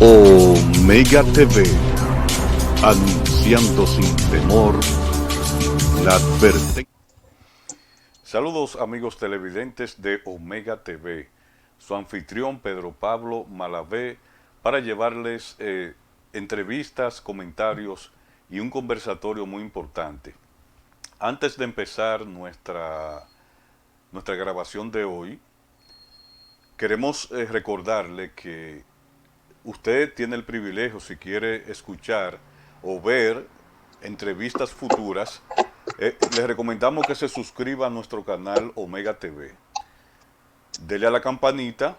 Omega TV, anunciando sin temor la advertencia. Saludos amigos televidentes de Omega TV, su anfitrión Pedro Pablo Malavé, para llevarles entrevistas, comentarios y un conversatorio muy importante. Antes de empezar nuestra grabación de hoy, queremos recordarle que usted tiene el privilegio, si quiere escuchar o ver entrevistas futuras, le recomendamos que se suscriba a nuestro canal Omega TV. Dele a la campanita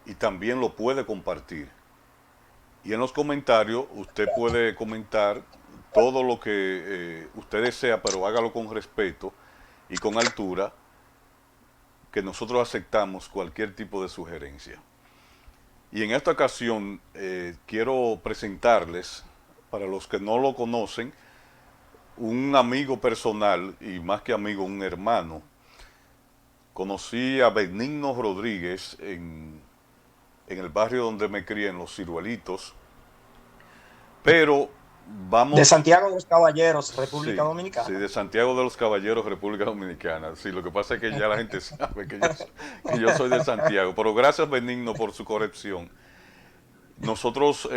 y también lo puede compartir. Y en los comentarios usted puede comentar todo lo que usted desea, pero hágalo con respeto y con altura, que nosotros aceptamos cualquier tipo de sugerencia. Y en esta ocasión quiero presentarles, para los que no lo conocen, un amigo personal, y más que amigo, un hermano. Conocí a Benigno Rodríguez en el barrio donde me crié, en Los Ciruelitos, pero vamos... De Santiago de los Caballeros, República Sí, Dominicana. sí, de Santiago de los Caballeros, República Dominicana. Sí, lo que pasa es que ya la gente sabe que yo soy de Santiago. Pero gracias, Benigno, por su corrección. Nosotros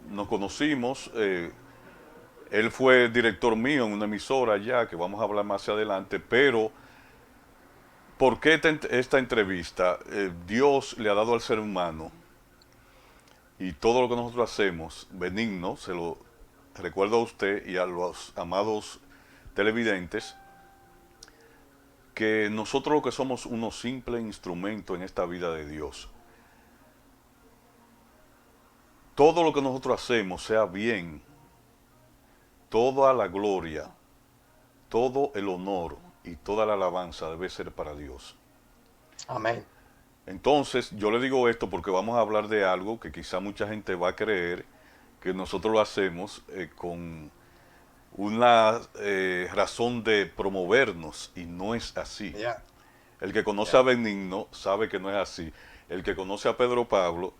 nos conocimos, él fue director mío en una emisora ya, que vamos a hablar más adelante, pero ¿por qué esta entrevista? Dios le ha dado al ser humano, y todo lo que nosotros hacemos, Benigno, se lo recuerdo a usted y a los amados televidentes, que nosotros lo que somos unos simples instrumentos en esta vida de Dios. Todo lo que nosotros hacemos, sea bien, toda la gloria, todo el honor y toda la alabanza debe ser para Dios. Amén. Entonces, yo le digo esto porque vamos a hablar de algo que quizá mucha gente va a creer que nosotros lo hacemos con una razón de promovernos, y no es así. Yeah. El que conoce a Benigno sabe que no es así. El que conoce a Pedro Pablo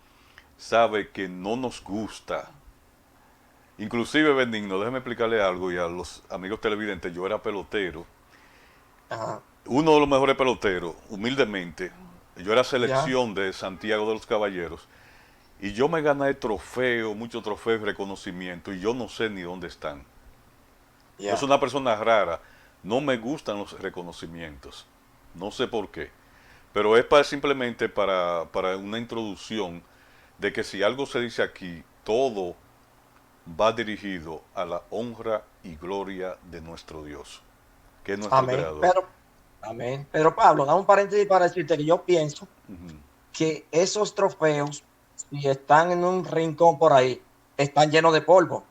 sabe que no nos gusta. Inclusive, Benigno, déjeme explicarle algo, y a los amigos televidentes, yo era pelotero. Ajá. Uno de los mejores peloteros, humildemente. Yo era selección Yeah. de Santiago de los Caballeros. Y yo me gané trofeos, muchos trofeos y reconocimientos, y yo no sé ni dónde están. Yeah. Yo soy una persona rara. No me gustan los reconocimientos. No sé por qué. Pero es simplemente para una introducción de que si algo se dice aquí, todo va dirigido a la honra y gloria de nuestro Dios, que es nuestro Amén. creador. Amén. Pero Pablo, da un paréntesis para decirte que yo pienso que esos trofeos, si están en un rincón por ahí, están llenos de polvo.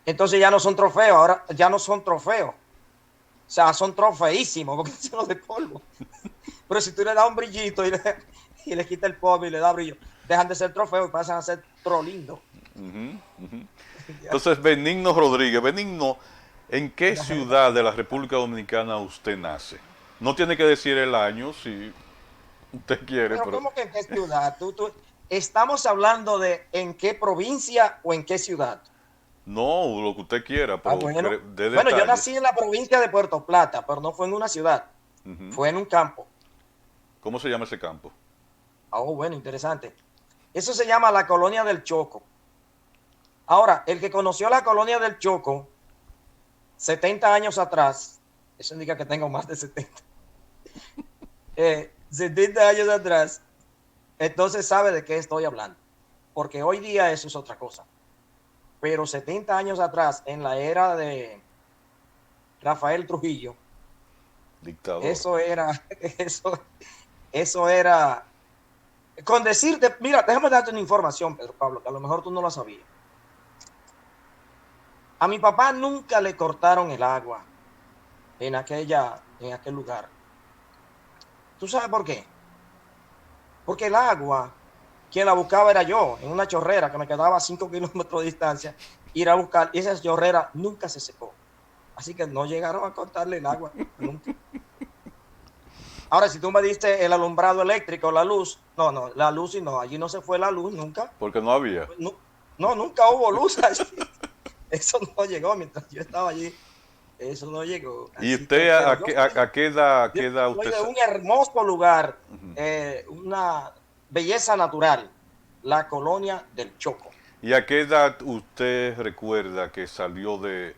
Entonces ya no son trofeos, ahora ya no son trofeos. O sea, son trofeísimos porque están llenos de polvo. Pero si tú le das un brillito y le quitas el polvo y le das brillo, dejan de ser trofeos y pasan a ser trolindo. Entonces, Benigno Rodríguez, Benigno, ¿en qué ciudad de la República Dominicana usted nace? No tiene que decir el año si usted quiere, Pero ¿cómo que en qué ciudad? ¿Estamos hablando de en qué provincia o en qué ciudad? No, lo que usted quiera, pero Bueno. de Bueno, yo detalles. nací en la provincia de Puerto Plata, pero no fue en una ciudad, fue en un campo. ¿Cómo se llama ese campo? Oh, bueno, interesante. Eso se llama la Colonia del Choco. Ahora, el que conoció la Colonia del Choco 70 años atrás, eso indica que tengo más de 70. 70 años atrás, entonces sabe de qué estoy hablando. Porque hoy día eso es otra cosa. Pero 70 años atrás, en la era de Rafael Trujillo, Dictador. eso era, con decirte, mira, déjame darte una información, Pedro Pablo, que a lo mejor tú no la sabías. A mi papá nunca le cortaron el agua en aquel lugar. ¿Tú sabes por qué? Porque el agua, quien la buscaba era yo, en una chorrera que me quedaba a 5 kilómetros de distancia, ir a buscar, y esa chorrera nunca se secó. Así que no llegaron a cortarle el agua, nunca. Ahora, si tú me diste el alumbrado eléctrico, la luz, no, la luz y no, allí no se fue la luz nunca. Porque no había. No, no, nunca hubo luz allí. Eso no llegó mientras yo estaba allí. Eso no llegó. ¿Y Así que, usted pero a, yo qué, soy, a yo qué edad soy usted? de un hermoso lugar, una belleza natural, la colonia del Choco. ¿Y a qué edad usted recuerda que salió de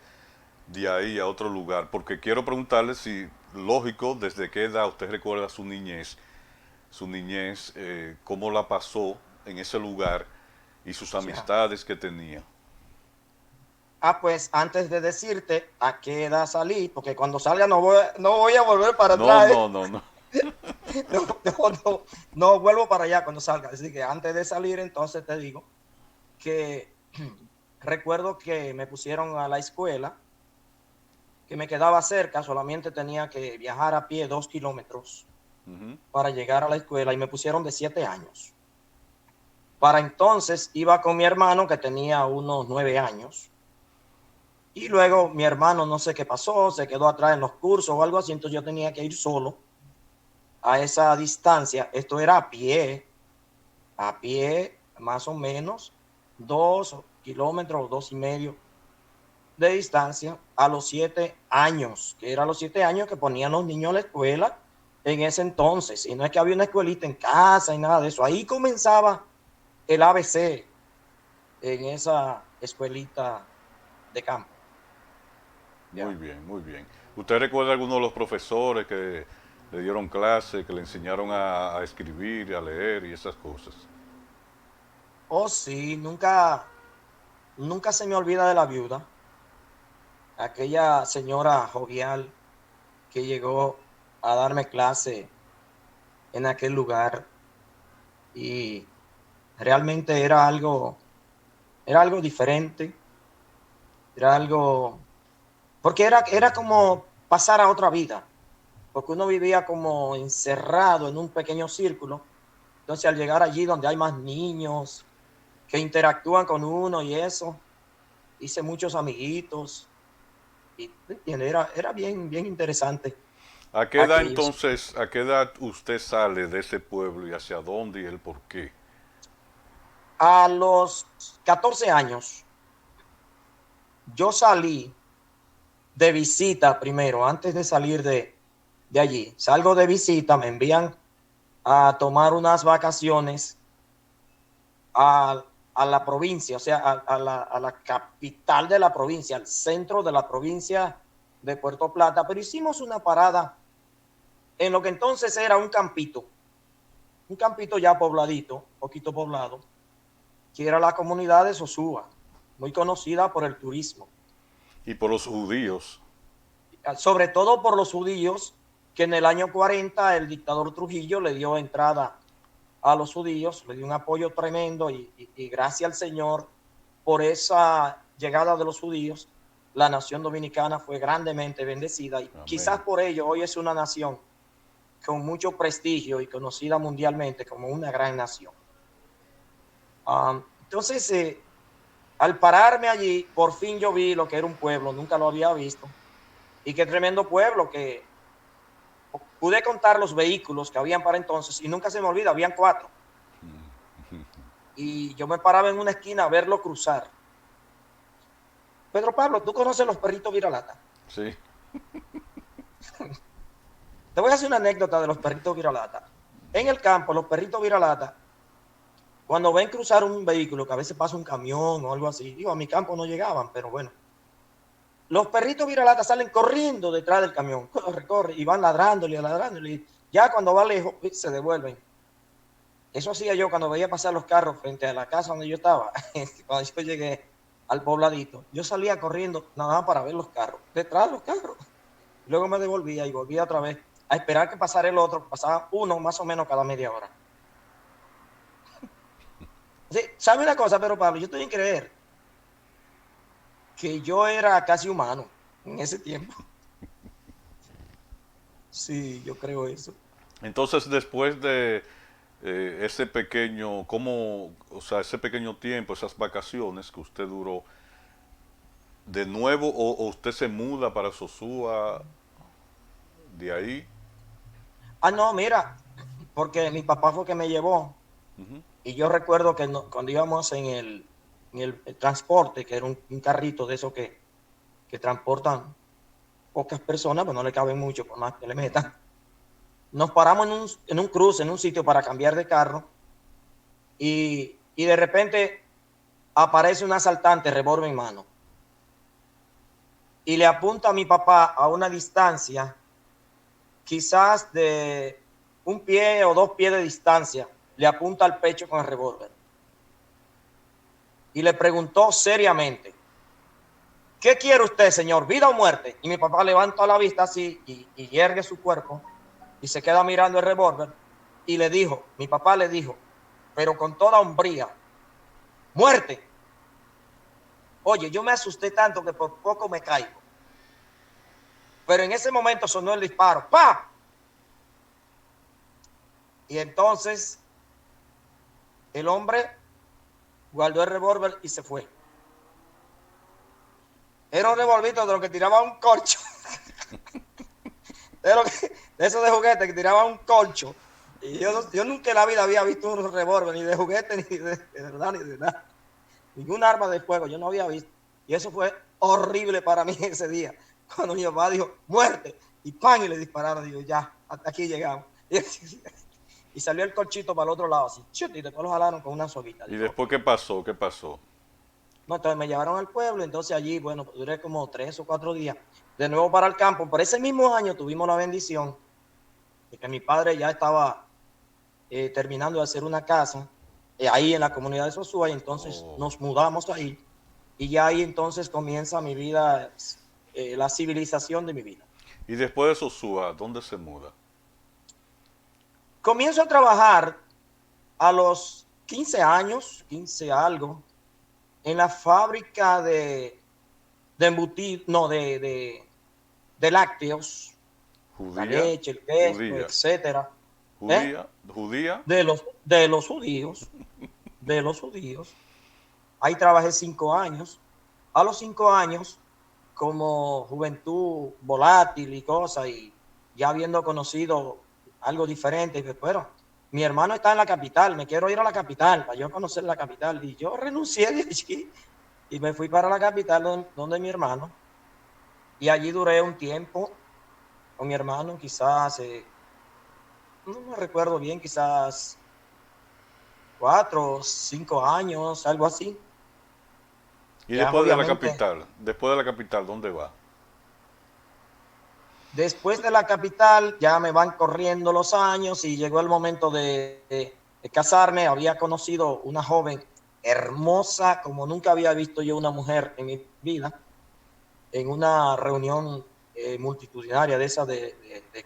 ahí a otro lugar? Porque quiero preguntarle si, lógico, desde qué edad usted recuerda su niñez, cómo la pasó en ese lugar y sus Ya. amistades que tenía. Pues antes de decirte a qué edad salí, porque cuando salga no voy a volver para No, atrás, ¿eh? no, no, no. No, no vuelvo para allá cuando salga. Así que antes de salir, entonces te digo que recuerdo que me pusieron a la escuela, que me quedaba cerca, solamente tenía que viajar a pie 2 kilómetros Ujú. para llegar a la escuela y me pusieron de 7 años. Para entonces iba con mi hermano que tenía unos 9 años y luego mi hermano no sé qué pasó, se quedó atrás en los cursos o algo así, entonces yo tenía que ir solo a esa distancia. Esto era a pie más o menos 2 kilómetros, 2 y medio de distancia a los 7 años, que eran los 7 años que ponían los niños a la escuela en ese entonces. Y no es que había una escuelita en casa y nada de eso. Ahí comenzaba el ABC en esa escuelita de campo. Muy ¿Ya? bien, muy bien. ¿Usted recuerda alguno de los profesores que le dieron clase, que le enseñaron a escribir, a leer y esas cosas? Oh, sí, nunca se me olvida de la viuda, aquella señora jovial que llegó a darme clase en aquel lugar y realmente era algo diferente, era algo, porque era como pasar a otra vida, porque uno vivía como encerrado en un pequeño círculo, entonces al llegar allí donde hay más niños que interactúan con uno y eso, hice muchos amiguitos y ¿entiendes? Era bien, bien interesante ¿A qué edad aquellos. entonces, a qué edad usted sale de ese pueblo y hacia dónde y el por qué? A los 14 años, yo salí de visita primero, antes de salir de allí. Salgo de visita, me envían a tomar unas vacaciones a la provincia, o sea, a la capital de la provincia, al centro de la provincia de Puerto Plata, pero hicimos una parada en lo que entonces era un campito ya pobladito, poquito poblado, que era la comunidad de Sosúa, muy conocida por el turismo. Y por los judíos. Sobre todo por los judíos, que en el año 40 el dictador Trujillo le dio entrada a los judíos, le dio un apoyo tremendo y gracias al Señor por esa llegada de los judíos, la nación dominicana fue grandemente bendecida y quizás Amén. por ello hoy es una nación con mucho prestigio y conocida mundialmente como una gran nación. Entonces, al pararme allí, por fin yo vi lo que era un pueblo, nunca lo había visto, y qué tremendo pueblo que pude contar los vehículos que habían para entonces y nunca se me olvida, habían 4. Y yo me paraba en una esquina a verlo cruzar. Pedro Pablo, ¿tú conoces los perritos viralata? Sí. Te voy a hacer una anécdota de los perritos viralata. En el campo, los perritos viralata, cuando ven cruzar un vehículo, que a veces pasa un camión o algo así, digo, a mi campo no llegaban, pero bueno, los perritos viralata salen corriendo detrás del camión, corre, y van ladrándole, ladrándole, y ya cuando va lejos, se devuelven. Eso hacía yo cuando veía pasar los carros frente a la casa donde yo estaba, cuando yo llegué al pobladito. Yo salía corriendo nada más para ver los carros, detrás de los carros. Luego me devolvía y volvía otra vez a esperar que pasara el otro, pasaba uno más o menos cada media hora. Sí, ¿sabe una cosa, pero Pablo? Yo estoy en creer que yo era casi humano en ese tiempo. Sí, yo creo eso. Entonces, después de ese pequeño, ¿cómo, o sea, ese pequeño tiempo, esas vacaciones que usted duró, de nuevo o usted se muda para Sosúa de ahí? Ah, no, mira, porque mi papá fue que me llevó. Ujú. Y yo recuerdo que cuando íbamos el transporte, que era un carrito de esos que transportan pocas personas, pues no le caben mucho, por más que le metan. Nos paramos en un cruce, en un sitio para cambiar de carro, y de repente aparece un asaltante, revólver en mano, y le apunta a mi papá a una distancia, quizás de un pie o 2 pies de distancia, le apunta al pecho con el revólver. Y le preguntó seriamente: ¿qué quiere usted, señor? ¿Vida o muerte? Y mi papá levanta la vista así y yergue su cuerpo y se queda mirando el revólver y le dijo, mi papá le dijo, pero con toda hombría: muerte. Oye, yo me asusté tanto que por poco me caigo. Pero en ese momento sonó el disparo. ¡Pa! Y entonces el hombre guardó el revólver y se fue. Era un revolvito de lo que tiraba un corcho. De eso de juguete que tiraba un colcho. Y yo nunca en la vida había visto un revólver, ni de juguete, ni de verdad, ni de nada. Ningún arma de fuego, yo no había visto. Y eso fue horrible para mí ese día. Cuando mi papá dijo, muerte, y ¡pam! Y le dispararon. Digo, ya, hasta aquí llegamos. Y salió el colchito para el otro lado, así, chut, y después lo jalaron con una soguita. ¿Y Digo, ok. después qué pasó? ¿Qué pasó? No, entonces me llevaron al pueblo, entonces allí, bueno, duré como 3 o 4 días. De nuevo para el campo. Por ese mismo año tuvimos la bendición de que mi padre ya estaba terminando de hacer una casa ahí en la comunidad de Sosúa, y entonces Oh. nos mudamos ahí, y ya ahí entonces comienza mi vida, la civilización de mi vida. Y después de Sosúa, ¿dónde se muda? Comienzo a trabajar a los 15 años, 15 algo, en la fábrica de embutidos, no, de lácteos, la ¿Judía? leche, el queso, ¿Judía? etcétera, ¿eh? ¿Judía? ¿Judía? De los judíos, de los judíos. Ahí trabajé 5 años. A los 5 años, como juventud volátil y cosas, y ya habiendo conocido algo diferente, pues, bueno, mi hermano está en la capital, me quiero ir a la capital para yo conocer la capital. Y yo renuncié de allí y me fui para la capital donde mi hermano. Y allí duré un tiempo con mi hermano, quizás, no me recuerdo bien, quizás 4 o 5 años, algo así. Y Ya obviamente. después de la capital, ¿dónde va? Después de la capital ya me van corriendo los años y llegó el momento de casarme. Había conocido una joven hermosa como nunca había visto yo una mujer en mi vida, en una reunión multitudinaria de esas de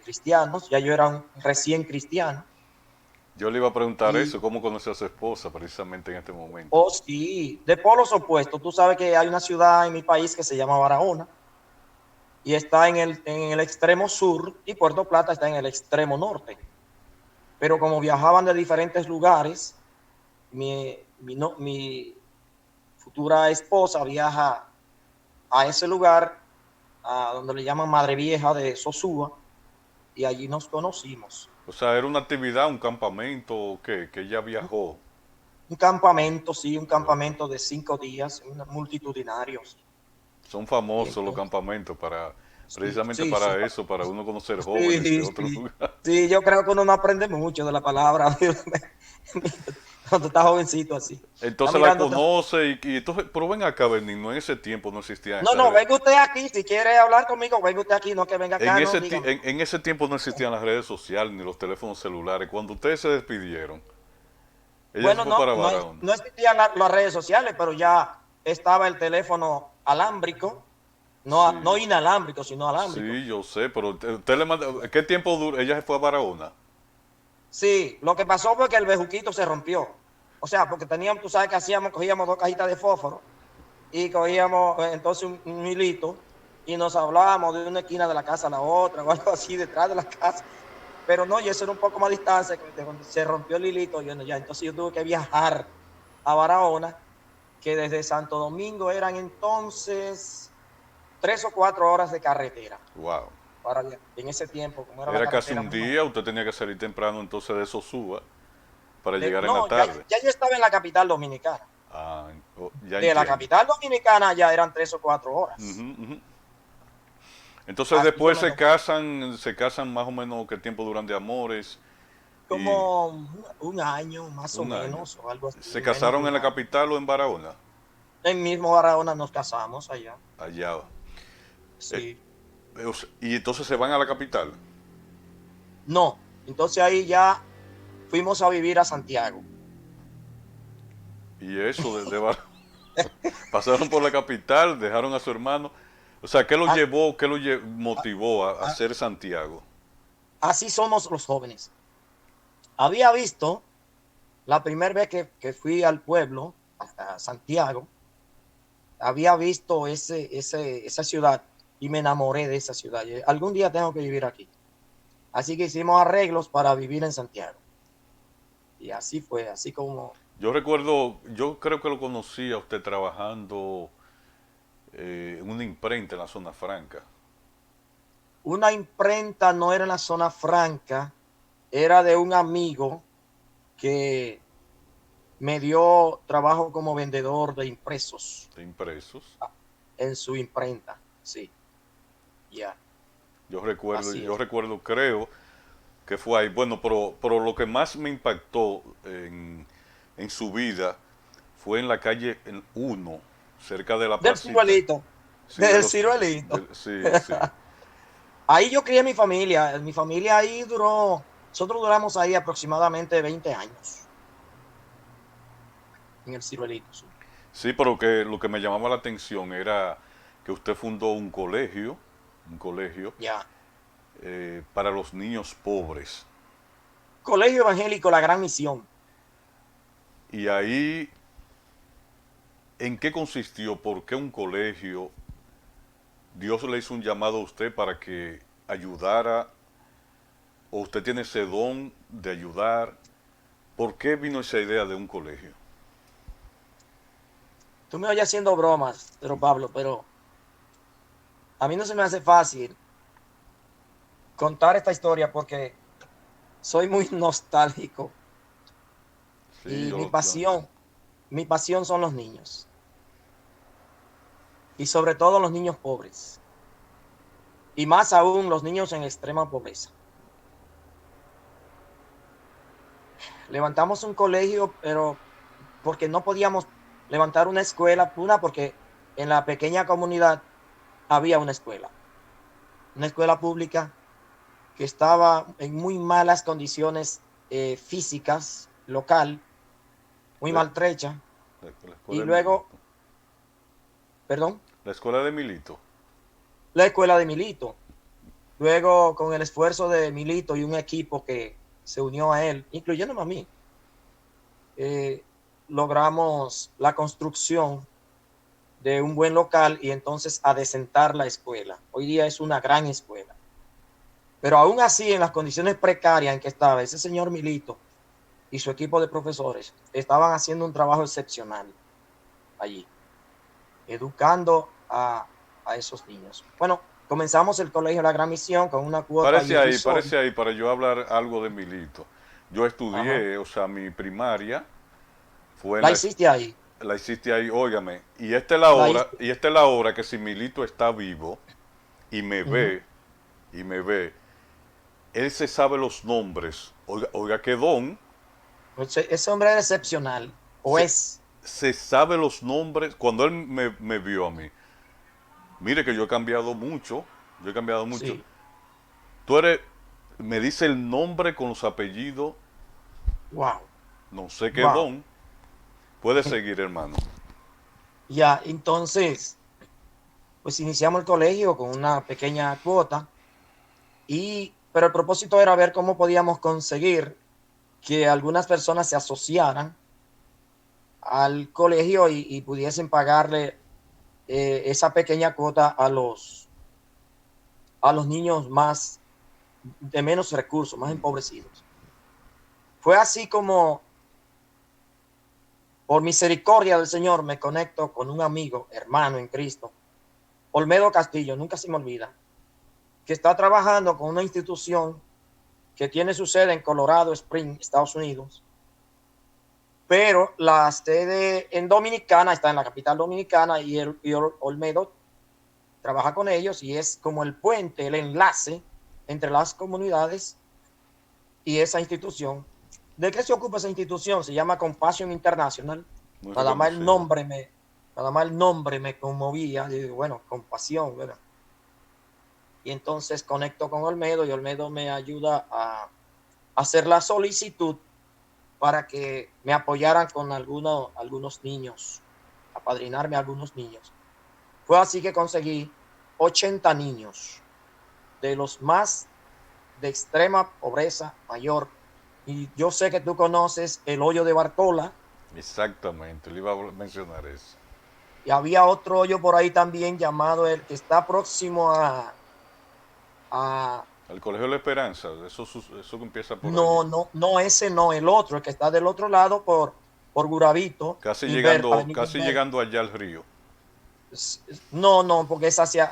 cristianos. Ya yo era un recién cristiano. Yo le iba a preguntar Y, eso, ¿cómo conoció a su esposa precisamente en este momento? oh sí, de polos opuestos. Tú sabes que hay una ciudad en mi país que se llama Barahona y está en el extremo sur, y Puerto Plata está en el extremo norte. Pero como viajaban de diferentes lugares, mi futura esposa viaja a ese lugar, a donde le llaman Madre Vieja de Sosúa, y allí nos conocimos. O sea, ¿era una actividad, un campamento o qué? Que ella viajó. Un campamento, sí, un Oh. campamento de 5 días, multitudinarios. Son Y famosos los entonces, campamentos para, sí, precisamente sí, sí, para eso, para uno conocer jóvenes de sí, otro sí. lugar. Sí, yo creo que uno no aprende mucho de la palabra cuando está jovencito así. Está Entonces la mirándote. conoce y entonces, pero ven acá, Benigno, en ese tiempo no existían No, esas no, redes. venga usted aquí. Si quiere hablar conmigo, venga usted aquí. No que venga acá, no, dígame. En ese tiempo no existían las redes sociales ni los teléfonos celulares. Cuando ustedes se despidieron, ella se Bueno, fue no, para no, Barahona. no existían las redes sociales, pero ya estaba el teléfono alámbrico, no, Sí, no inalámbrico, sino alámbrico. sí, yo sé, pero usted le manda, ¿qué tiempo duró? Ella se fue a Barahona. Sí, lo que pasó fue que el bejuquito se rompió. O sea, porque teníamos, tú sabes que cogíamos 2 cajitas de fósforo y cogíamos entonces un hilito y nos hablábamos de una esquina de la casa a la otra o algo así detrás de la casa. Pero no, y eso era un poco más distancia. Cuando se rompió el hilito, ya, entonces yo tuve que viajar a Barahona, que desde Santo Domingo eran entonces 3 o 4 horas de carretera. Wow. en ese tiempo, como era la Era casi carretera un muy mala. día, usted tenía que salir temprano entonces de Sosúa para llegar en la No, ya, tarde. ya yo estaba en la capital dominicana. Ah, ya De la entiendo. capital dominicana ya eran 3 o 4 horas. Ujú, ujú. Entonces Así yo después me tomaba se casan más o menos qué tiempo duran de amores y como un año más o un año. menos, o algo así, ¿Se menos de casaron en un la año. capital o en Barahona? En mismo Barahona nos casamos allá. Allá. Eh, Sí. y entonces se van a la capital. No, entonces ahí ya fuimos a vivir a Santiago. Y eso de Barahona. Pasaron por la capital, dejaron a su hermano. O sea, ¿qué lo A- llevó, qué lo a- motivó a a- hacer Santiago? Así somos los jóvenes. Había visto la primera vez que fui al pueblo, a Santiago, había visto esa ciudad y me enamoré de esa ciudad. Y algún día tengo que vivir aquí. Así que hicimos arreglos para vivir en Santiago. Y así fue, así como Yo recuerdo, yo creo que lo conocí a usted trabajando en una imprenta en la zona franca. una imprenta no era en la zona franca, era de un amigo que me dio trabajo como vendedor de impresos De impresos. en su imprenta. Sí, ya, así Yo es. recuerdo, creo que fue ahí. Bueno, pero lo que más me impactó en su vida fue en la calle en 1, cerca de la Del placita. ciruelito, Sí, del ciruelito. sí, sí. Ahí yo crié mi familia. Mi familia ahí duró, nosotros duramos ahí aproximadamente 20 años en el ciruelito. Sí. Sí, pero que lo que me llamaba la atención era que usted fundó un colegio Ya. para los niños pobres. Colegio Evangélico La Gran Misión. Y ahí, ¿en qué consistió? ¿Por qué un colegio? ¿Dios le hizo un llamado a usted para que ayudara? ¿O usted tiene ese don de ayudar? ¿Por qué vino esa idea de un colegio? Tú me oyes haciendo bromas, pero Pablo, pero a mí no se me hace fácil contar esta historia porque soy muy nostálgico Sí, y yo lo entiendo. mi pasión son los niños y sobre todo los niños pobres y más aún los niños en extrema pobreza. Levantamos un colegio, pero porque no podíamos levantar una escuela, una porque en la pequeña comunidad había una escuela pública que estaba en muy malas condiciones físicas, local, muy La, maltrecha. la escuela Y de luego, Milito. perdón, La escuela de Milito. la escuela de Milito. Luego, con el esfuerzo de Milito y un equipo que se unió a él, incluyéndome a mí, eh, logramos la construcción de un buen local y entonces adecentar la escuela. Hoy día es una gran escuela. Pero aún así, en las condiciones precarias en que estaba ese señor Milito y su equipo de profesores, estaban haciendo un trabajo excepcional allí, educando a esos niños. Bueno, comenzamos el Colegio La Gran Misión con una cuota irrisoria. Parece ahí para yo hablar algo de Milito. Yo Ajá. estudié, o sea, mi primaria fue en La hiciste ahí. la hiciste ahí, óigame, La hice. y esta es la hora que si Milito está vivo y me Uh-huh. ve, y me ve, él se sabe los nombres. Oiga, oiga qué don, Ese hombre era excepcional, o se, es. se sabe los nombres. Cuando él me vio a mí, mire que yo he cambiado mucho, yo he cambiado mucho. Sí. Tú eres, me dice el nombre con los apellidos, Wow. no sé qué Wow. don. Puede seguir, hermano. Ya, entonces, pues iniciamos el colegio con una pequeña cuota pero el propósito era ver cómo podíamos conseguir que algunas personas se asociaran al colegio y pudiesen pagarle esa pequeña cuota a los niños más de menos recursos, más empobrecidos. Fue así como, por misericordia del Señor, me conecto con un amigo, hermano en Cristo, Olmedo Castillo, nunca se me olvida. que está trabajando con una institución que tiene su sede en Colorado Springs, Estados Unidos, pero la sede en Dominicana está en la capital dominicana y Olmedo trabaja con ellos y es como el puente, el enlace entre las comunidades y esa institución. ¿De qué se ocupa esa institución? Se llama Compassion International. Muy Nada más reconocido. el nombre me conmovía. Yo digo, bueno, compasión, ¿verdad? Y entonces conecto con Olmedo y Olmedo me ayuda a hacer la solicitud para que me apoyaran con algunos niños, apadrinarme a algunos niños. Fue así que conseguí 80 niños, de los más de extrema pobreza mayor. Y yo sé que tú conoces el hoyo de Bartola, Exactamente, le iba a mencionar eso. y había otro hoyo por ahí también llamado el que está próximo a El Colegio de la Esperanza, eso que empieza por allí. no, ese no, el otro, el que está del otro lado por Guravito, Casi Inver. llegando allá al río. No, porque es hacia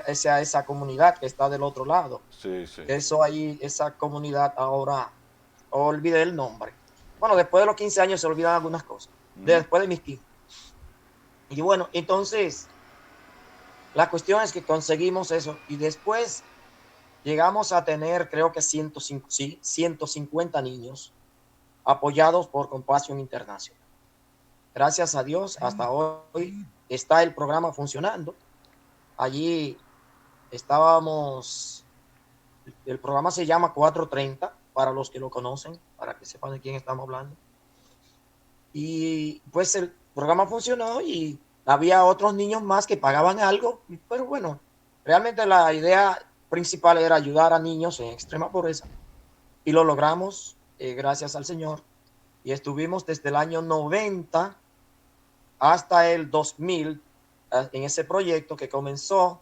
esa comunidad que está del otro lado. Sí, sí. Eso ahí, esa comunidad ahora, olvidé el nombre. Bueno, después de los 15 años se olvidan algunas cosas. Ujú. Después de mis 15. Y bueno, entonces, la cuestión es que conseguimos eso y después llegamos a tener, creo que 150 niños apoyados por Compassion International. Gracias a Dios, hasta hoy está el programa funcionando. Allí estábamos, el programa se llama 430, para los que lo conocen, para que sepan de quién estamos hablando. Y pues el programa funcionó y había otros niños más que pagaban algo, pero bueno, realmente la idea principal era ayudar a niños en extrema pobreza y lo logramos, gracias al Señor, y estuvimos desde el año 90 hasta el 2000 en ese proyecto que comenzó.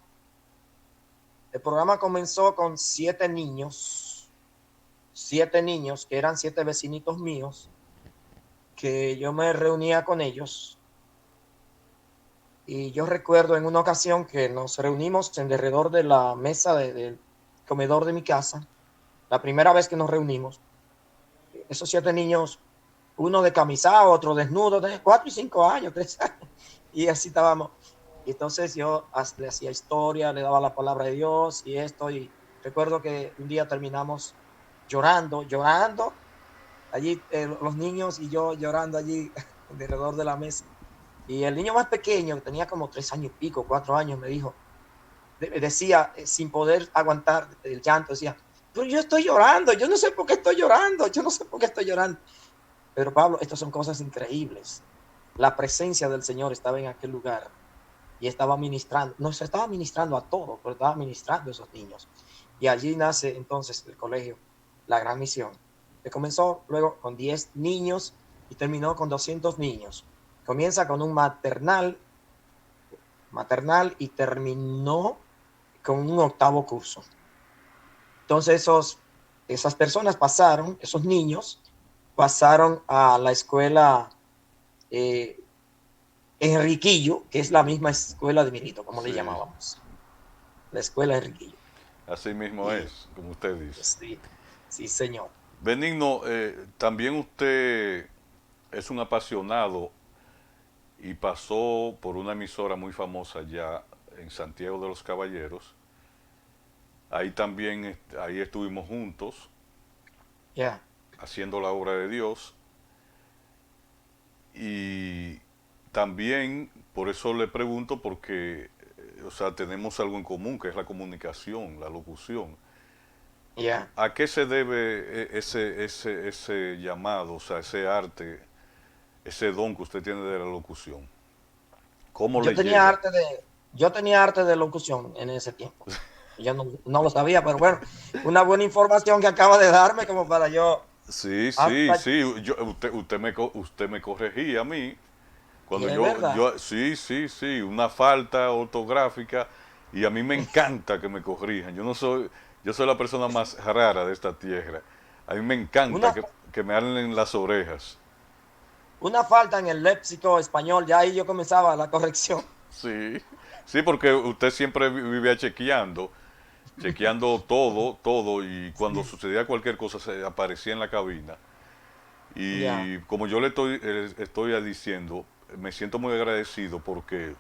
El programa comenzó con 7 niños que eran 7 vecinitos míos, que yo me reunía con ellos. Y yo recuerdo en una ocasión que nos reunimos en alrededor de la mesa del comedor de mi casa, la primera vez que nos reunimos. Esos 7 niños, uno decamisado, otro desnudo, de 4 y 5 años, 3 años. Y así estábamos. Y entonces yo le hacía historia, le daba la palabra de Dios y esto. Y recuerdo que un día terminamos llorando, allí los niños y yo llorando allí alrededor de la mesa. Y el niño más pequeño, que tenía como 3 años y pico, 4 años, me dijo, decía, sin poder aguantar el llanto, decía, pero yo estoy llorando, yo no sé por qué estoy llorando, yo no sé por qué estoy llorando. Pero Pablo, estas son cosas increíbles. La presencia del Señor estaba en aquel lugar y estaba ministrando, nos estaba ministrando a todos, pero estaba ministrando a esos niños. Y allí nace entonces el colegio, la gran misión, que comenzó luego con 10 niños y terminó con 200 niños. Comienza con un maternal y terminó con un 8º curso. Entonces esas personas pasaron, esos niños pasaron a la escuela Enriquillo, que es la misma escuela de Milito, como le Sí, llamábamos, la escuela Enriquillo. así mismo Y es, como usted dice. sí, sí, señor. Benigno, también usted es un apasionado y pasó por una emisora muy famosa ya en Santiago de los Caballeros. Ahí también, ahí estuvimos juntos Yeah. haciendo la obra de Dios. Y también, por eso le pregunto, porque, o sea, tenemos algo en común, que es la comunicación, la locución. Yeah. ¿A qué se debe ese llamado, o sea, ese arte, ese don que usted tiene de la locución? ¿Cómo Yo le tenía llega? arte de, yo tenía arte de locución en ese tiempo. Yo no lo sabía, pero bueno, una buena información que acaba de darme como para yo Sí, sí, hasta, sí. Usted me corregía a mí y cuando es verdad. sí, sí, sí, una falta ortográfica y a mí me encanta que me corrijan. Yo soy la persona más rara de esta tierra. A mí me encanta Una, que me hablen las orejas. una falta en el léxico español, ya ahí yo comenzaba la corrección. Sí, sí, porque usted siempre vivía chequeando chequeando todo, y cuando sucedía cualquier cosa se aparecía en la cabina. Ya, Y como yo le estoy diciendo, me siento muy agradecido porque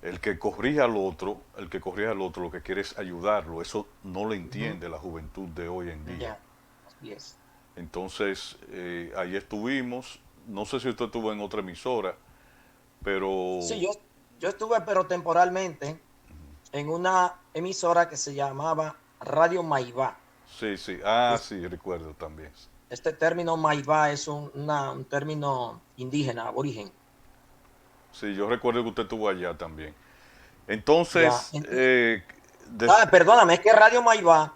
el que corrija al otro, lo que quiere es ayudarlo. Eso no lo ujú, entiende la juventud de hoy en día. ya, así es. Entonces, ahí estuvimos. No sé si usted estuvo en otra emisora, pero Sí, yo estuve, pero temporalmente, en una emisora que se llamaba Radio Maibá. sí, sí. Que Ah, es- sí, recuerdo también. Este término Maibá es un término indígena, aborigen. Sí, yo recuerdo que usted estuvo allá también. Ya, Entonces, perdóname, es que Radio Maibá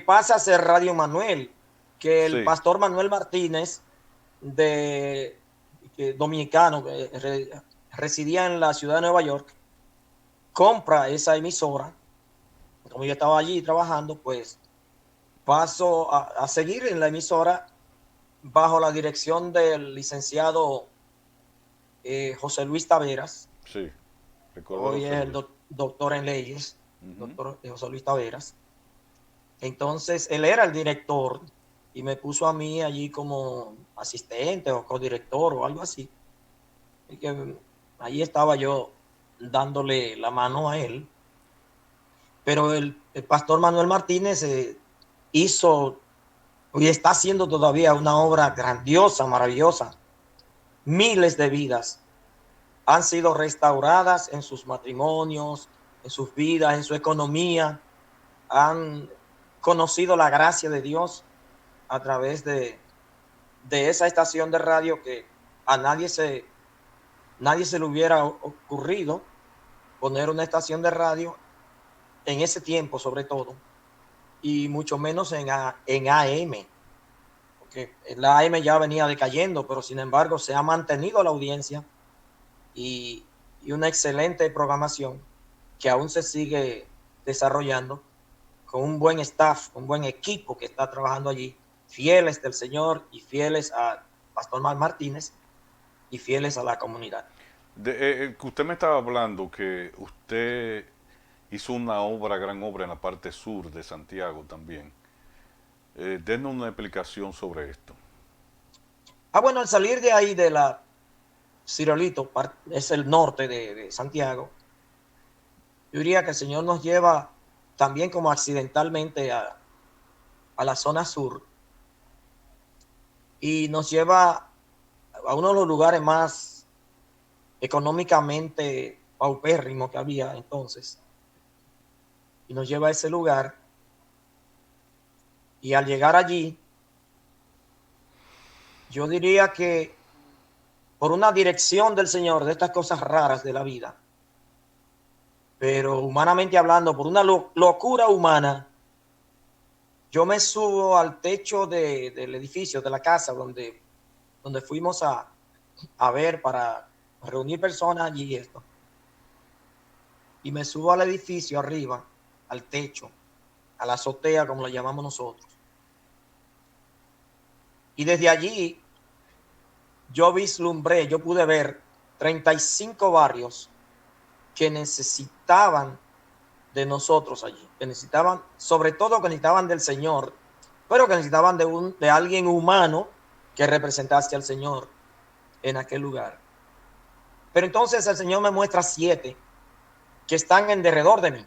pasa a ser Radio Manuel, que el sí, pastor Manuel Martínez, de, dominicano, que residía en la ciudad de Nueva York, compra esa emisora. Como yo estaba allí trabajando, pues paso a seguir en la emisora bajo la dirección del licenciado José Luis Taveras. sí, recuerdo a Hoy José es el Luis. doctor en leyes, Ujú. doctor José Luis Taveras. Entonces, él era el director y me puso a mí allí como asistente o codirector o algo así. Y que ahí estaba yo dándole la mano a él. Pero el pastor Manuel Martínez hizo y está haciendo todavía una obra grandiosa, maravillosa. Miles de vidas han sido restauradas en sus matrimonios, en sus vidas, en su economía. Han conocido la gracia de Dios a través de esa estación de radio que a nadie se le hubiera ocurrido poner una estación de radio en ese tiempo, sobre todo, y mucho menos en AM, porque la AM ya venía decayendo, pero sin embargo se ha mantenido la audiencia y una excelente programación que aún se sigue desarrollando con un buen staff, un buen equipo que está trabajando allí, fieles del Señor y fieles a Pastor Mar Martínez y fieles a la comunidad. Que usted me estaba hablando que usted hizo una obra, gran obra en la parte sur de Santiago también. Denos una explicación sobre esto. Bueno, al salir de ahí de la Cirolito, es el norte de Santiago, yo diría que el Señor nos lleva también como accidentalmente a la zona sur y nos lleva a uno de los lugares más económicamente paupérrimos que había entonces. Y nos lleva a ese lugar y al llegar allí, yo diría que por una dirección del Señor de estas cosas raras de la vida, pero humanamente hablando, por una locura humana, yo me subo al techo del edificio, de la casa donde fuimos a ver para reunir personas allí y esto. Y me subo al edificio arriba, al techo, a la azotea, como lo llamamos nosotros. Y desde allí yo pude ver 35 barrios que necesitaban de nosotros allí, que necesitaban, sobre todo que necesitaban del Señor, pero que necesitaban de alguien humano que representase al Señor en aquel lugar. Pero entonces el Señor me muestra 7 que están en derredor de mí.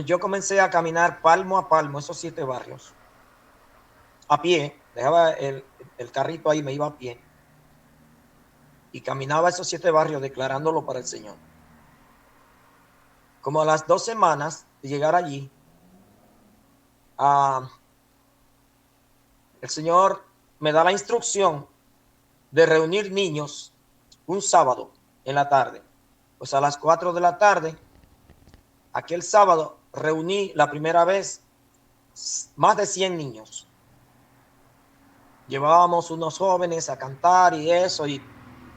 Yo comencé a caminar palmo a palmo esos 7 barrios, a pie, dejaba el carrito ahí, me iba a pie, y caminaba esos 7 barrios declarándolo para el Señor. Como a las 2 semanas de llegar allí, uh, el Señor me da la instrucción de reunir niños un sábado en la tarde. Pues a las 4 de la tarde, aquel sábado, reuní la primera vez más de 100 niños. Llevábamos unos jóvenes a cantar y eso, y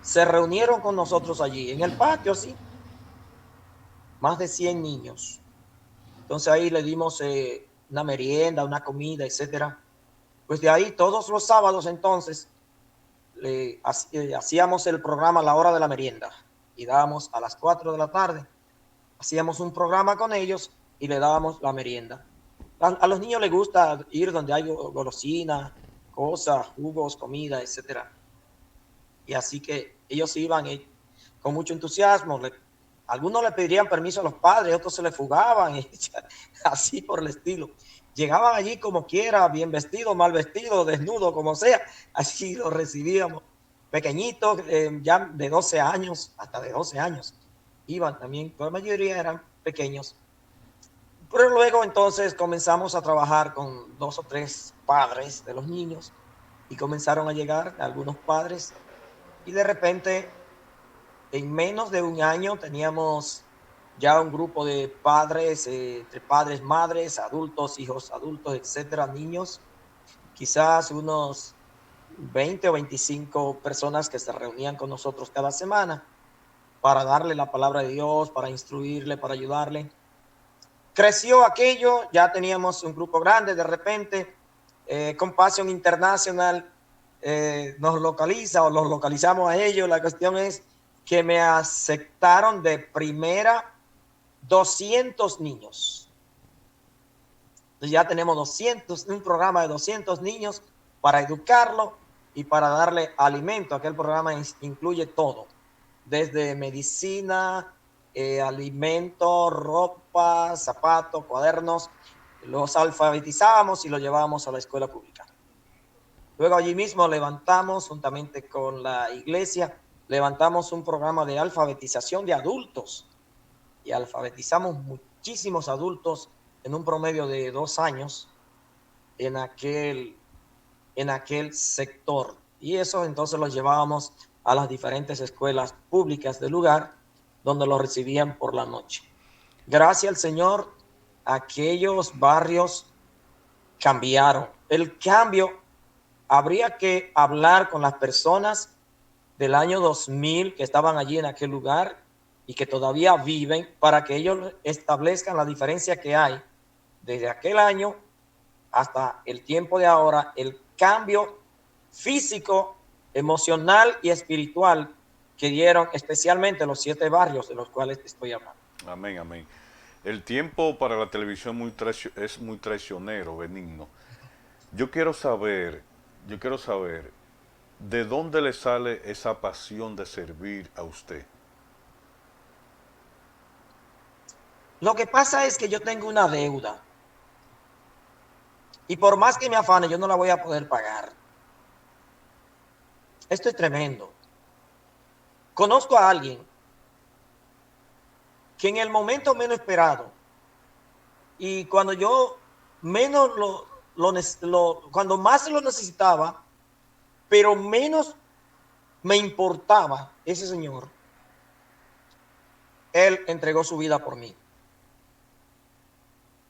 se reunieron con nosotros allí, en el patio, sí, más de 100 niños. Entonces ahí le dimos una merienda, una comida, etcétera. Pues de ahí todos los sábados entonces hacíamos el programa a la hora de la merienda y dábamos a las 4 de la tarde hacíamos un programa con ellos y le dábamos la merienda. A los niños les gusta ir donde hay golosinas, cosas, jugos, comida, etcétera. Y así que ellos iban con mucho entusiasmo. Algunos le pedirían permiso a los padres, otros se les fugaban, y así por el estilo. Llegaban allí como quiera, bien vestidos, mal vestidos, desnudos, como sea. Así los recibíamos. Pequeñitos, ya de 12 años, hasta de 12 años. Iban también, la mayoría eran pequeños. Pero luego entonces comenzamos a trabajar con 2 o 3 padres de los niños y comenzaron a llegar algunos padres y de repente en menos de un año teníamos ya un grupo de padres, entre padres, madres, adultos, hijos adultos, etcétera, niños, quizás unos 20 o 25 personas que se reunían con nosotros cada semana para darle la palabra de Dios, para instruirle, para ayudarle. Creció aquello, ya teníamos un grupo grande, de repente Compassion International nos localiza o los localizamos a ellos. La cuestión es que me aceptaron de primera 200 niños. Entonces ya tenemos 200, un programa de 200 niños para educarlo y para darle alimento. Aquel programa incluye todo, desde medicina, alimento, ropa, zapatos, cuadernos. Los alfabetizábamos y los llevábamos a la escuela pública. Luego allí mismo levantamos, juntamente con la iglesia, levantamos un programa de alfabetización de adultos y alfabetizamos muchísimos adultos en un promedio de 2 años en aquel sector. Y eso entonces los llevábamos a las diferentes escuelas públicas del lugar donde los recibían por la noche. Gracias al Señor, aquellos barrios cambiaron. El cambio, habría que hablar con las personas del año 2000 que estaban allí en aquel lugar y que todavía viven para que ellos establezcan la diferencia que hay desde aquel año hasta el tiempo de ahora, el cambio físico, emocional y espiritual que dieron especialmente los 7 barrios de los cuales te estoy hablando. Amén, amén. El tiempo para la televisión es muy traicionero, Benigno. Yo quiero saber, ¿de dónde le sale esa pasión de servir a usted? Lo que pasa es que yo tengo una deuda y por más que me afane, yo no la voy a poder pagar. Esto es tremendo. Conozco a alguien que en el momento menos esperado y cuando yo menos cuando más lo necesitaba, pero menos me importaba ese señor, él entregó su vida por mí.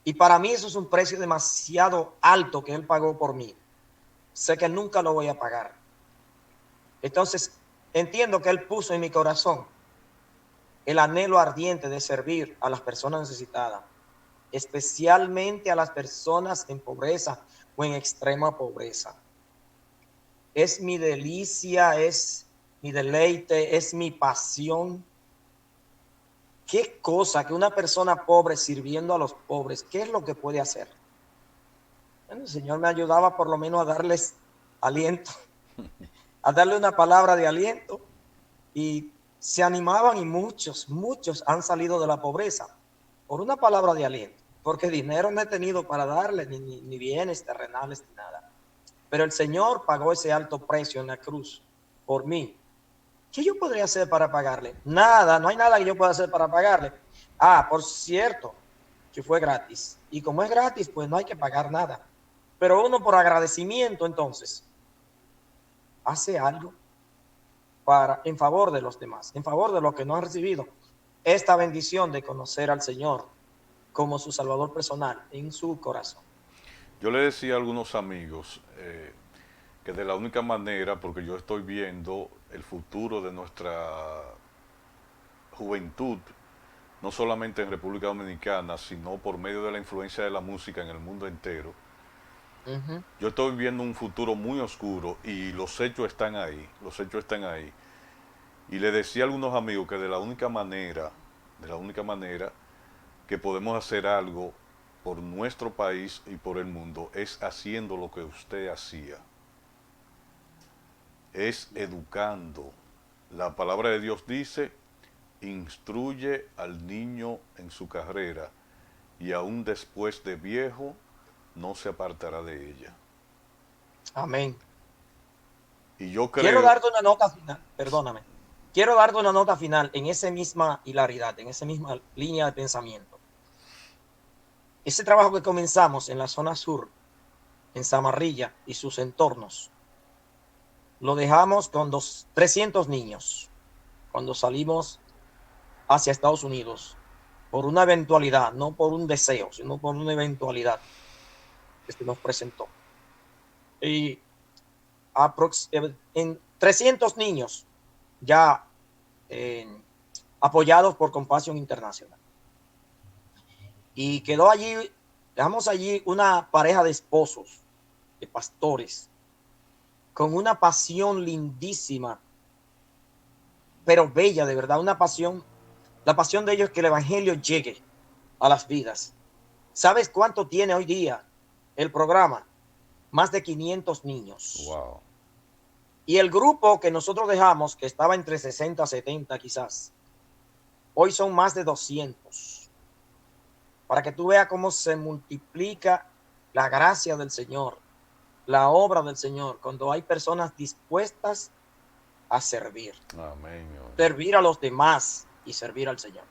Y para mí eso es un precio demasiado alto que él pagó por mí. Sé que nunca lo voy a pagar. Entonces, entiendo que él puso en mi corazón el anhelo ardiente de servir a las personas necesitadas, especialmente a las personas en pobreza o en extrema pobreza. Es mi delicia, es mi deleite, es mi pasión. ¿Qué cosa que una persona pobre sirviendo a los pobres, qué es lo que puede hacer? Bueno, el Señor me ayudaba por lo menos a darles aliento, a darle una palabra de aliento, y se animaban, y muchos han salido de la pobreza por una palabra de aliento, porque dinero no he tenido para darle, ni bienes terrenales, ni nada. Pero el Señor pagó ese alto precio en la cruz por mí. ¿Qué yo podría hacer para pagarle? Nada, no hay nada que yo pueda hacer para pagarle. Ah, por cierto, que fue gratis. Y como es gratis, pues no hay que pagar nada. Pero uno por agradecimiento, entonces, hace algo en favor de los demás, en favor de los que no han recibido esta bendición de conocer al Señor como su Salvador personal en su corazón. Yo le decía a algunos amigos que de la única manera, porque yo estoy viendo el futuro de nuestra juventud, no solamente en República Dominicana, sino por medio de la influencia de la música en el mundo entero. Yo estoy viendo un futuro muy oscuro y los hechos están ahí, Y le decía a algunos amigos que de la única manera que podemos hacer algo por nuestro país y por el mundo es haciendo lo que usted hacía, es educando. La palabra de Dios dice, instruye al niño en su carrera y aún después de viejo no se apartará de ella. Amén. Y yo Quiero creo, darte una nota final, perdóname. Quiero darte una nota final en esa misma hilaridad, en esa misma línea de pensamiento. Ese trabajo que comenzamos en la zona sur, en Zamarrilla y sus entornos, lo dejamos con 300 niños cuando salimos hacia Estados Unidos por una eventualidad, no por un deseo, sino por una eventualidad que se nos presentó. Y en 300 niños ya apoyados por Compasión Internacional. Y quedó allí, dejamos allí una pareja de esposos, de pastores, con una pasión lindísima, pero bella, de verdad, una pasión. La pasión de ellos es que el evangelio llegue a las vidas. ¿Sabes cuánto tiene hoy día el programa? Más de 500 niños. wow, Y el grupo que nosotros dejamos, que estaba entre 60 70 quizás, hoy son más de 200. Para que tú veas cómo se multiplica la gracia del Señor, la obra del Señor, cuando hay personas dispuestas a servir. amén. Servir a los demás y servir al Señor.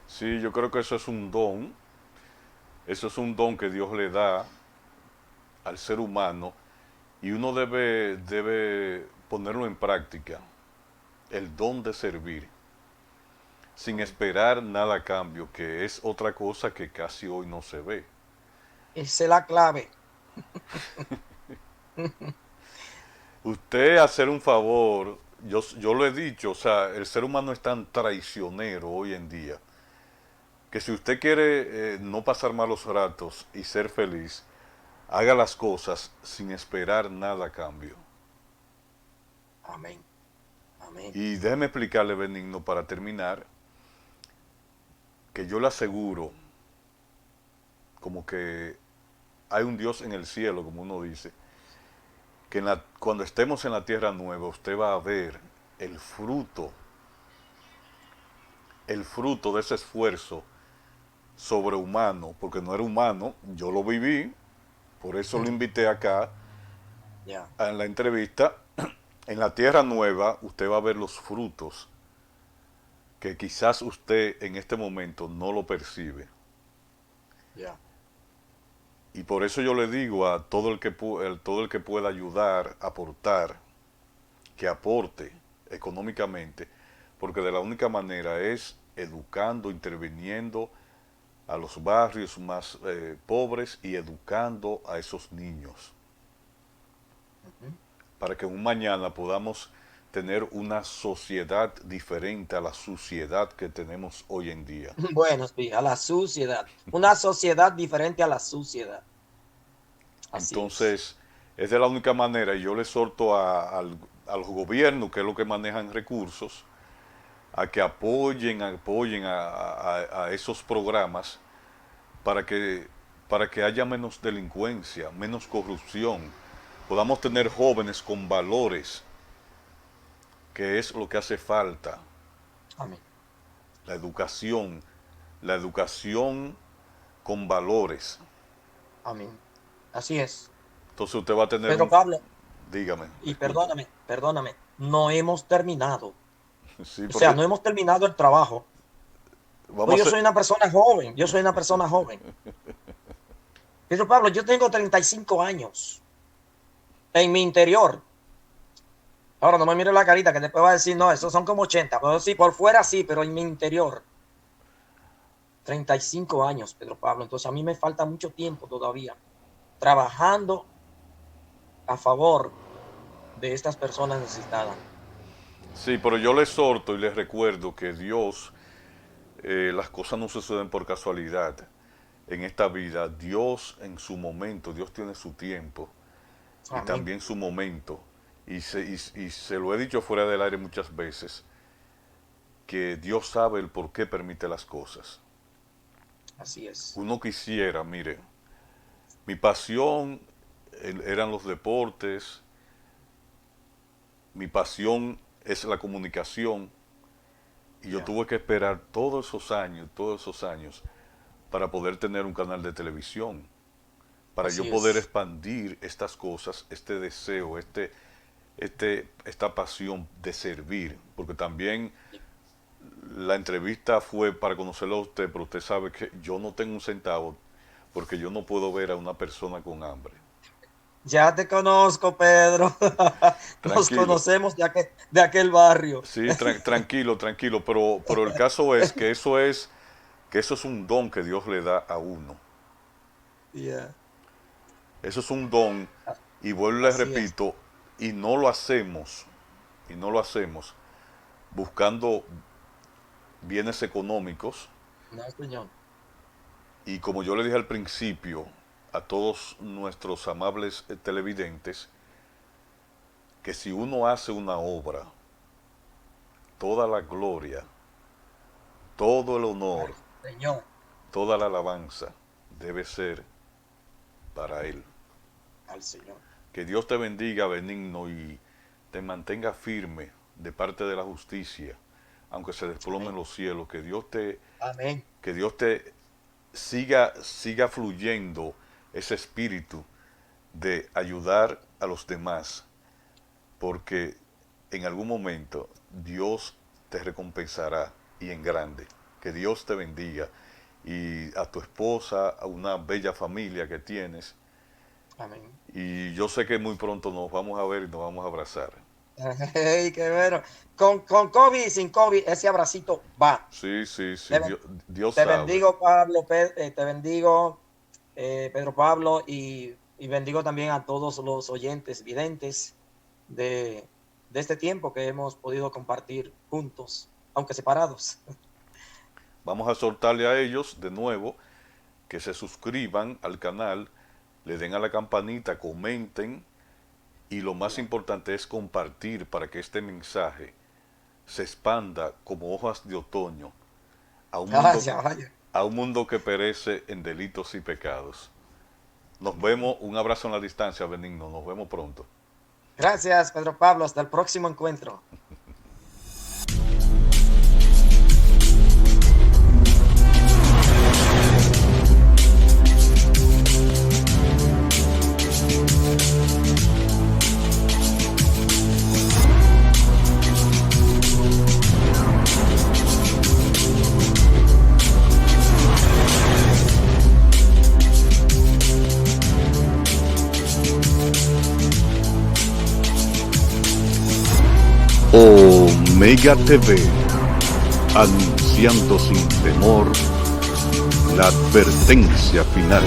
Sí, yo creo que eso es un don que Dios le da al ser humano y uno debe ponerlo en práctica, el don de servir, sin esperar nada a cambio, que es otra cosa que casi hoy no se ve. Esa es la clave. Usted hacer un favor, yo lo he dicho, o sea, el ser humano es tan traicionero hoy en día, que si usted quiere no pasar malos ratos y ser feliz, haga las cosas sin esperar nada a cambio. Amén. Amén. Y déjeme explicarle, Benigno, para terminar, que yo le aseguro, como que hay un Dios en el cielo, como uno dice, que cuando estemos en la tierra nueva, usted va a ver el fruto de ese esfuerzo sobrehumano, porque no era humano, yo lo viví, por eso lo invité acá Ya. en la entrevista. En la tierra nueva, usted va a ver los frutos que quizás usted en este momento no lo percibe. Ya. Y por eso yo le digo a todo el que pueda ayudar, aportar, que aporte económicamente, porque de la única manera es educando, interviniendo a los barrios más pobres y educando a esos niños, Ujú. para que un mañana podamos tener una sociedad diferente a la suciedad que tenemos hoy en día. Bueno, sí, a la suciedad. Una sociedad diferente a la suciedad. Así es. Entonces, es de la única manera, y yo le exhorto a los gobiernos, que es lo que manejan recursos, a que apoyen a esos programas para que haya menos delincuencia, menos corrupción, podamos tener jóvenes con valores, que es lo que hace falta, Amén. la educación con valores. Amén. Así es. Entonces usted va a tener Pedro Pablo, dígame, y escucho. perdóname, no hemos terminado. Sí, O pero sea, no hemos terminado el trabajo. Pues vamos yo a hacer, soy una persona joven, yo soy una persona joven. Pedro Pablo, yo tengo 35 años en mi interior. Ahora no me mire la carita que después va a decir, no, esos son como 80. Pero sí, por fuera sí, pero en mi interior. 35 años, Pedro Pablo. Entonces a mí me falta mucho tiempo todavía trabajando a favor de estas personas necesitadas. sí, pero yo le exhorto y les recuerdo que Dios, las cosas no suceden por casualidad. En esta vida, Dios en su momento, Dios tiene su tiempo y Amén. también su momento. Y se lo he dicho fuera del aire muchas veces, que Dios sabe el por qué permite las cosas. Así es. Uno quisiera, mire, mi pasión eran los deportes, mi pasión es la comunicación, y yo Ya. tuve que esperar todos esos años, para poder tener un canal de televisión, para yo Así poder es. expandir estas cosas, este deseo, esta pasión de servir, porque también la entrevista fue para conocerlo a usted, pero usted sabe que yo no tengo un centavo porque yo no puedo ver a una persona con hambre. Ya te conozco, Pedro. Nos Tranquilo, conocemos de aquel barrio. sí, tranquilo, tranquilo, pero el caso es que que eso es un don que Dios le da a uno. Ya. Eso es un don, y vuelvo y les Así es. repito, y no lo hacemos, y no lo hacemos buscando bienes económicos. No, señor. Y como yo le dije al principio a todos nuestros amables televidentes, que si uno hace una obra, toda la gloria, todo el honor, Señor. toda la alabanza debe ser para Él. Al Señor. Que Dios te bendiga, benigno, y te mantenga firme de parte de la justicia, aunque se desplomen Amén. los cielos. Amén. Que Dios te siga fluyendo ese espíritu de ayudar a los demás, porque en algún momento Dios te recompensará, y en grande. Que Dios te bendiga, y a tu esposa, a una bella familia que tienes, Amén. y yo sé que muy pronto nos vamos a ver y nos vamos a abrazar. Hey, qué bueno. Con COVID y sin COVID, ese abracito va. Sí, sí, sí, Te, Dios te sabe. bendigo, Pablo, te bendigo, Pedro Pablo, y bendigo también a todos los oyentes, videntes de este tiempo que hemos podido compartir juntos, aunque separados. Vamos a soltarle a ellos de nuevo que se suscriban al canal, le den a la campanita, comenten, y lo más importante es compartir para que este mensaje se expanda como hojas de otoño a un mundo, Vaya, vaya. a un mundo que perece en delitos y pecados. Nos vemos, un abrazo en la distancia, benigno, nos vemos pronto. Gracias, Pedro Pablo. Hasta el próximo encuentro. Omega TV, anunciando sin temor la advertencia final.